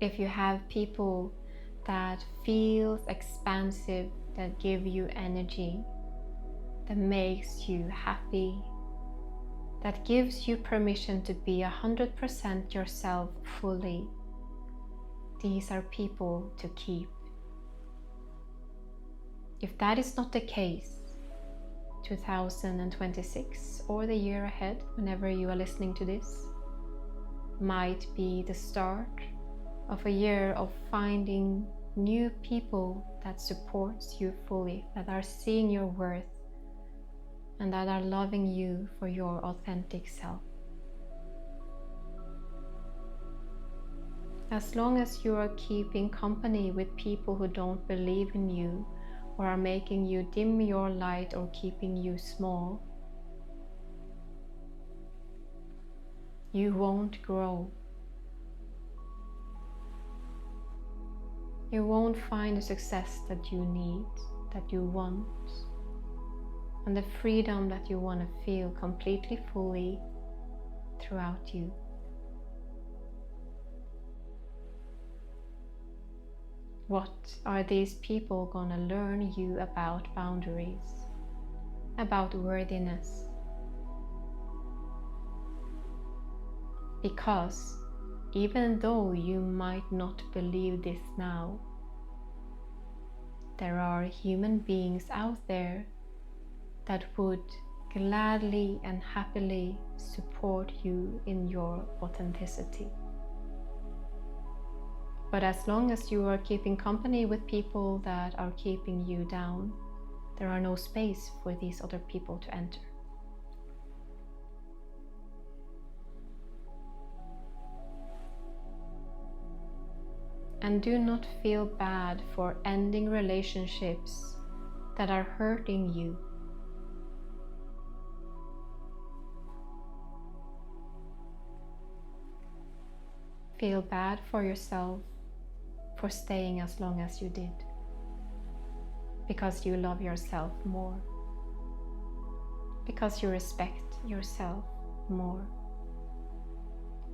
If you have people that feels expansive, that give you energy, that makes you happy, that gives you permission to be 100% yourself fully, these are people to keep. If that is not the case, 2026 or the year ahead, whenever you are listening to this, might be the start of a year of finding new people that supports you fully, that are seeing your worth and that are loving you for your authentic self. As long as you are keeping company with people who don't believe in you or are making you dim your light or keeping you small, you won't grow. You won't find the success that you need, that you want, and the freedom that you want to feel completely fully throughout you. What are these people going to learn you about boundaries, about worthiness, Because even though you might not believe this now, there are human beings out there that would gladly and happily support you in your authenticity. But as long as you are keeping company with people that are keeping you down, there are no space for these other people to enter. And do not feel bad for ending relationships that are hurting you. Feel bad for yourself for staying as long as you did, because you love yourself more, because you respect yourself more,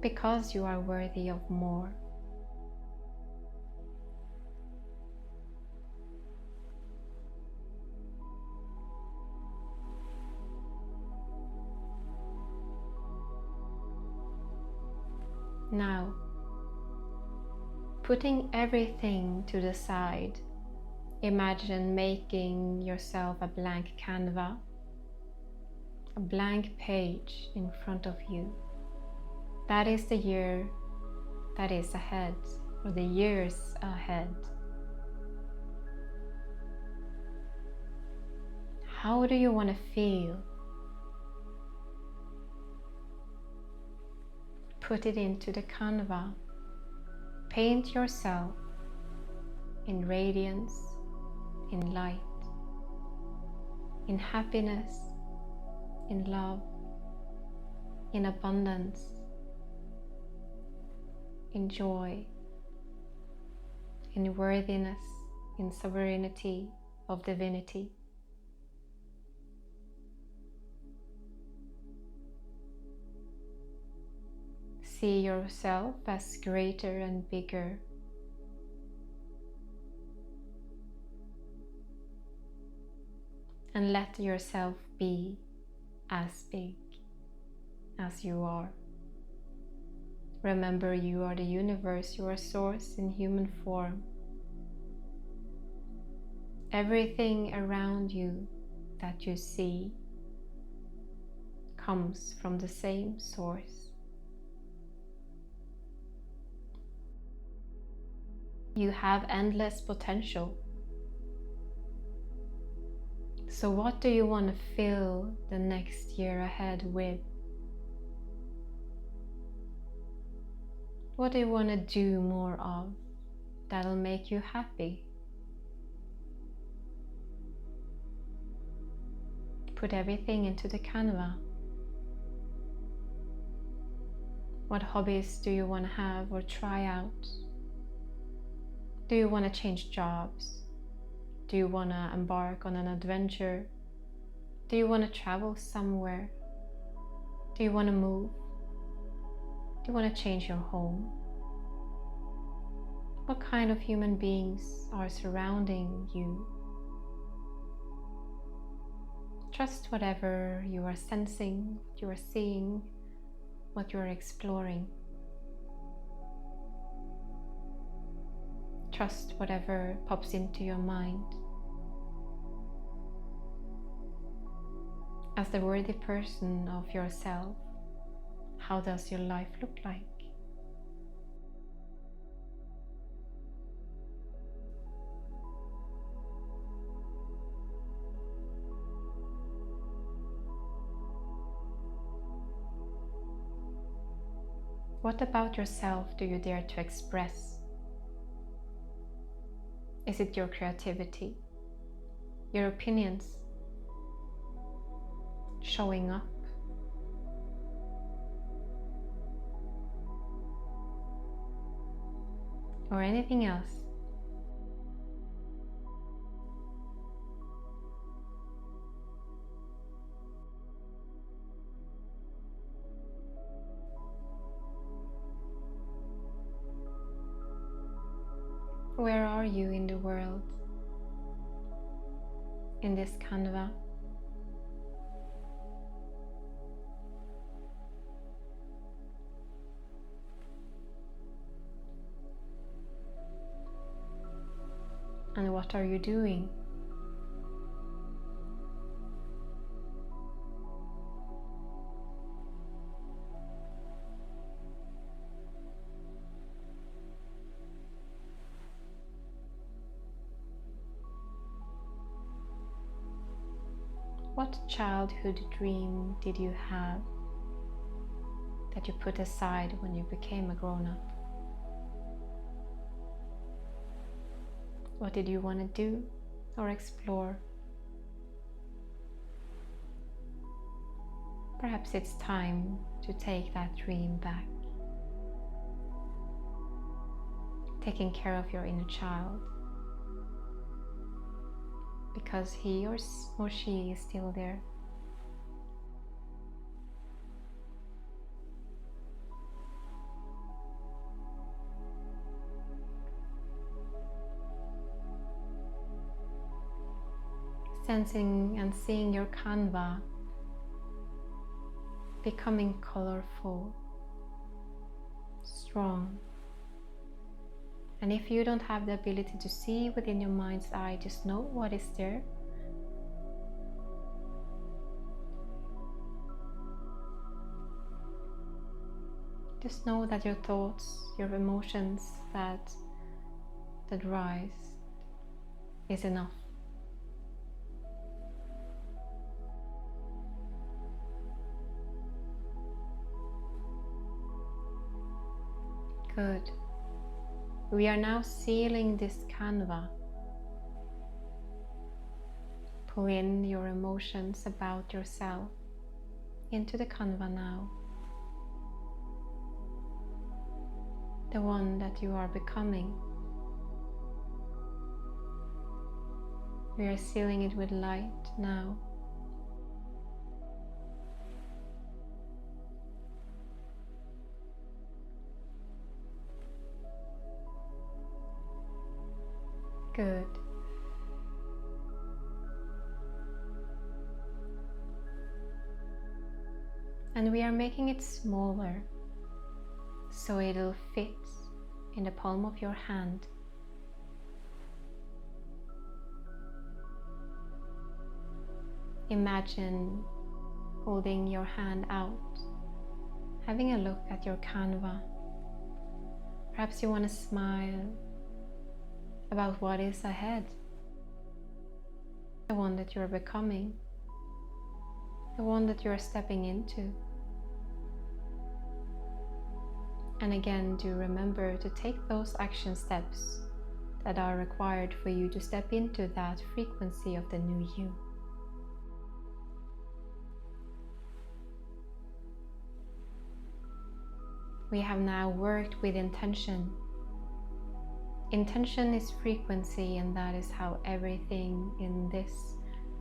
because you are worthy of more. Now, putting everything to the side, imagine making yourself a blank canvas, a blank page in front of you. That is the year that is ahead, or the years ahead. How do you want to feel? Put it into the canvas. Paint yourself in radiance, in light, in happiness, in love, in abundance, in joy, in worthiness, in sovereignty of divinity. See yourself as greater and bigger. And let yourself be as big as you are. Remember, you are the universe, you are source in human form. Everything around you that you see comes from the same source. You have endless potential. So what do you want to fill the next year ahead with? What do you want to do more of that'll make you happy? Put everything into the canvas. What hobbies do you want to have or try out? Do you want to change jobs? Do you want to embark on an adventure? Do you want to travel somewhere? Do you want to move? Do you want to change your home? What kind of human beings are surrounding you? Trust whatever you are sensing, what you are seeing, what you are exploring. Trust whatever pops into your mind. As the worthy person of yourself, how does your life look like? What about yourself do you dare to express? Is it your creativity, your opinions, showing up? Or anything else? Where are you in the world? In this canvas? And what are you doing? What childhood dream did you have that you put aside when you became a grown-up? What did you want to do or explore? Perhaps it's time to take that dream back. Taking care of your inner child, because he or she is still there. Sensing and seeing your canvas becoming colorful, strong. And if you don't have the ability to see within your mind's eye, just know what is there. Just know that your thoughts, your emotions that rise is enough. Good. We are now sealing this canvas. Pull in your emotions about yourself into the canvas now. The one that you are becoming. We are sealing it with light now. Good. And we are making it smaller so it'll fit in the palm of your hand. Imagine holding your hand out, having a look at your canvas. Perhaps you want to smile about what is ahead, the one that you are becoming, the one that you are stepping into. And again, do remember to take those action steps that are required for you to step into that frequency of the new you. We have now worked with intention. Intention is frequency, and that is how everything in this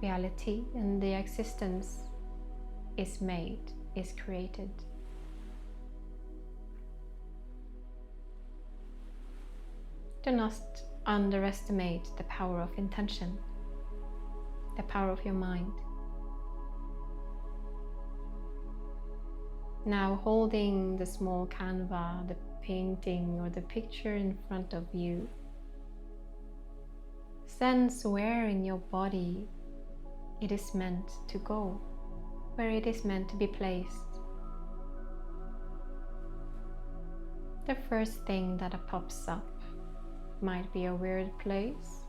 reality and the existence is made, is created. Do not underestimate the power of intention, the power of your mind. Now holding the small canvas, the painting or the picture in front of you, sense where in your body it is meant to go, where it is meant to be placed. The first thing that pops up might be a weird place,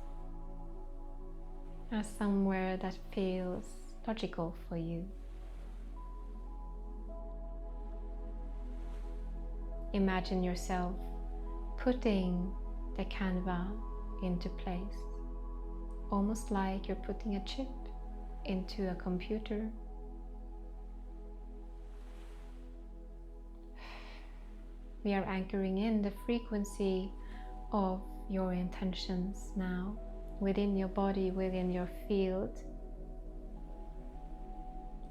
or somewhere that feels logical for you. Imagine yourself putting the canvas into place, almost like you're putting a chip into a computer. We are anchoring in the frequency of your intentions now, within your body, within your field,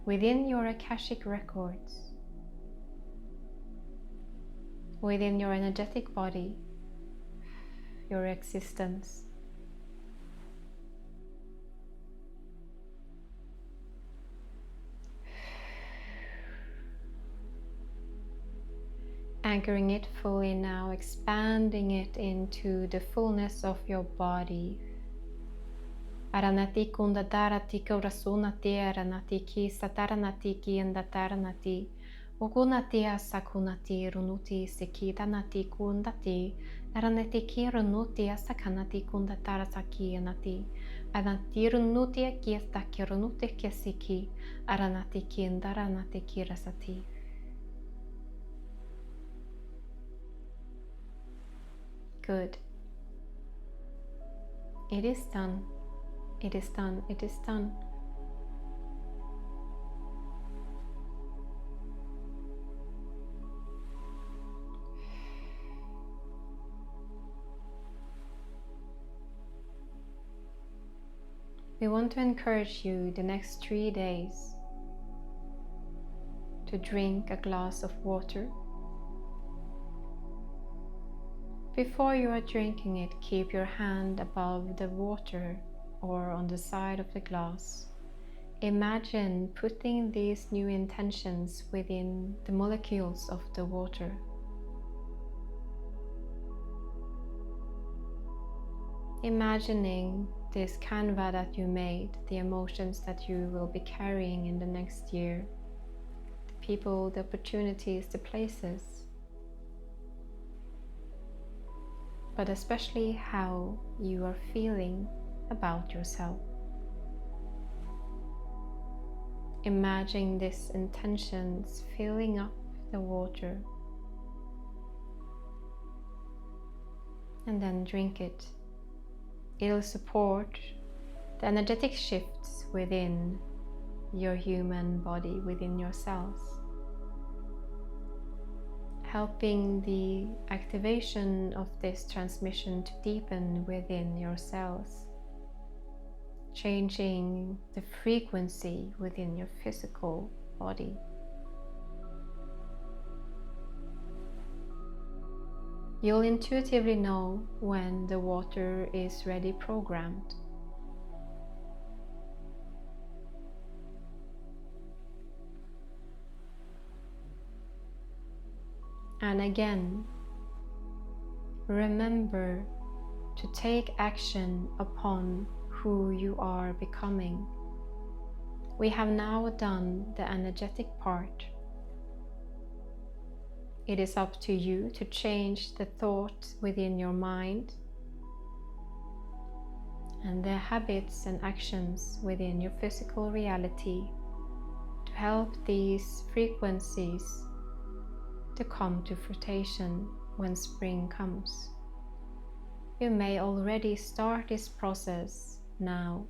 within your Akashic records, within your energetic body, your existence. Anchoring it fully now, expanding it into the fullness of your body, Aranati kundadarati kaurasunati aranati ki sataranati ki andataranati. Ugunati asakunati runuti sikidanati kundati. Aranati ki runuti asakanati kundatarasaki anati. Aranati runuti akiestaki runuti kesiki. Aranati ki andaranati kirasati. Good. It is done. It is done. It is done. We want to encourage you the next 3 days to drink a glass of water. Before you are drinking it, keep your hand above the water or on the side of the glass. Imagine putting these new intentions within the molecules of the water. Imagining this canvas that you made, the emotions that you will be carrying in the next year, the people, the opportunities, the places, but especially how you are feeling about yourself. Imagine these intentions filling up the water and then drink it. It'll support the energetic shifts within your human body, within your cells, helping the activation of this transmission to deepen within your cells, changing the frequency within your physical body. You'll intuitively know when the water is ready programmed. And again, remember to take action upon who you are becoming. We have now done the energetic part. It is up to you to change the thought within your mind and the habits and actions within your physical reality to help these frequencies to come to fruition when spring comes. You may already start this process now.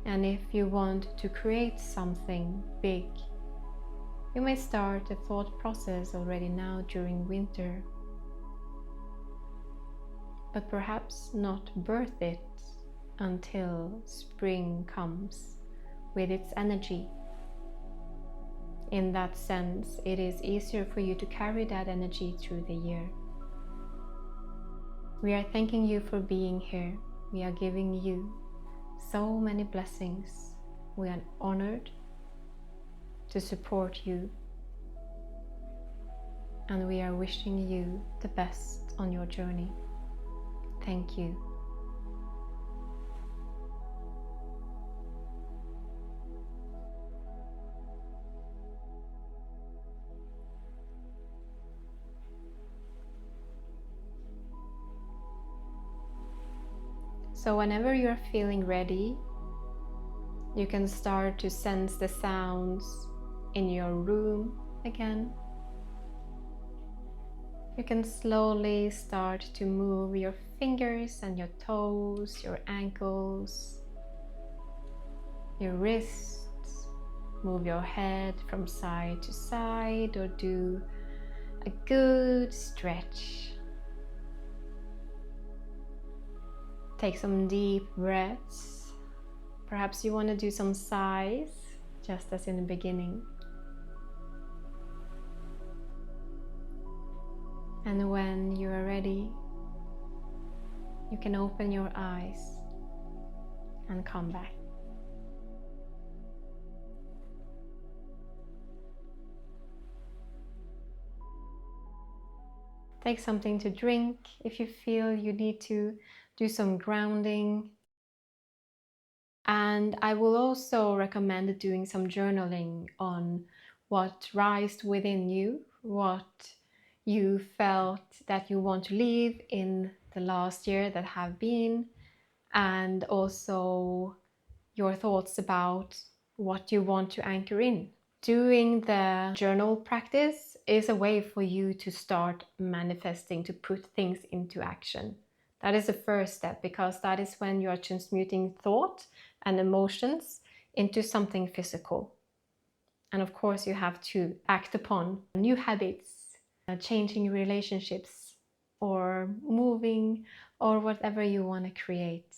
And if you want to create something big, you may start the thought process already now during winter, but perhaps not birth it until spring comes with its energy. In that sense, it is easier for you to carry that energy through the year. We are thanking you for being here. We are giving you so many blessings. We are honored to support you, and we are wishing you the best on your journey. Thank you. So whenever you're feeling ready, you can start to sense the sounds in your room again. You can slowly start to move your fingers and your toes, your ankles, your wrists. Move your head from side to side or do a good stretch. Take some deep breaths. Perhaps you want to do some sighs, just as in the beginning. And when you are ready, you can open your eyes and come back. Take something to drink if you feel you need to do some grounding. And I will also recommend doing some journaling on what rised within you, what you felt that you want to leave in the last year that have been, and also your thoughts about what you want to anchor in. Doing the journal practice is a way for you to start manifesting, to put things into action. That is the first step, because that is when you are transmuting thought and emotions into something physical. And of course, you have to act upon new habits, changing relationships, or moving, or whatever you want to create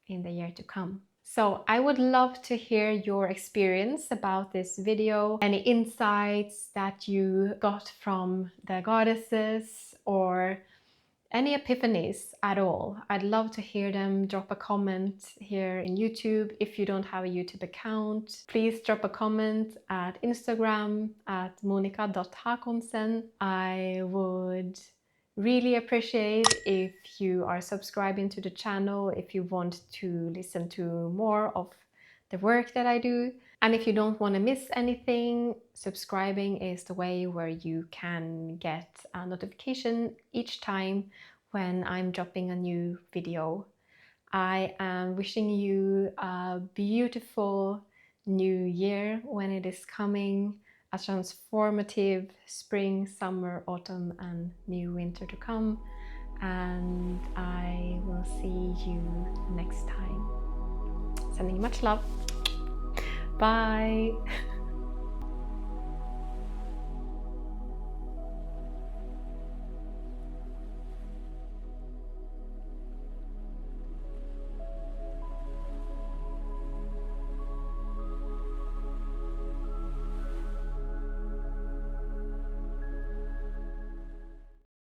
in the year to come. So I would love to hear your experience about this video, any insights that you got from the goddesses, or any epiphanies at all. I'd love to hear them. Drop a comment here in YouTube. If you don't have a YouTube account, please drop a comment at Instagram at monica.hakonsen. I would really appreciate if you are subscribing to the channel, if you want to listen to more of the work that I do. And if you don't want to miss anything, subscribing is the way where you can get a notification each time when I'm dropping a new video. I am wishing you a beautiful new year when it is coming, a transformative spring, summer, autumn, and new winter to come. And I will see you next time. Sending much love. Bye.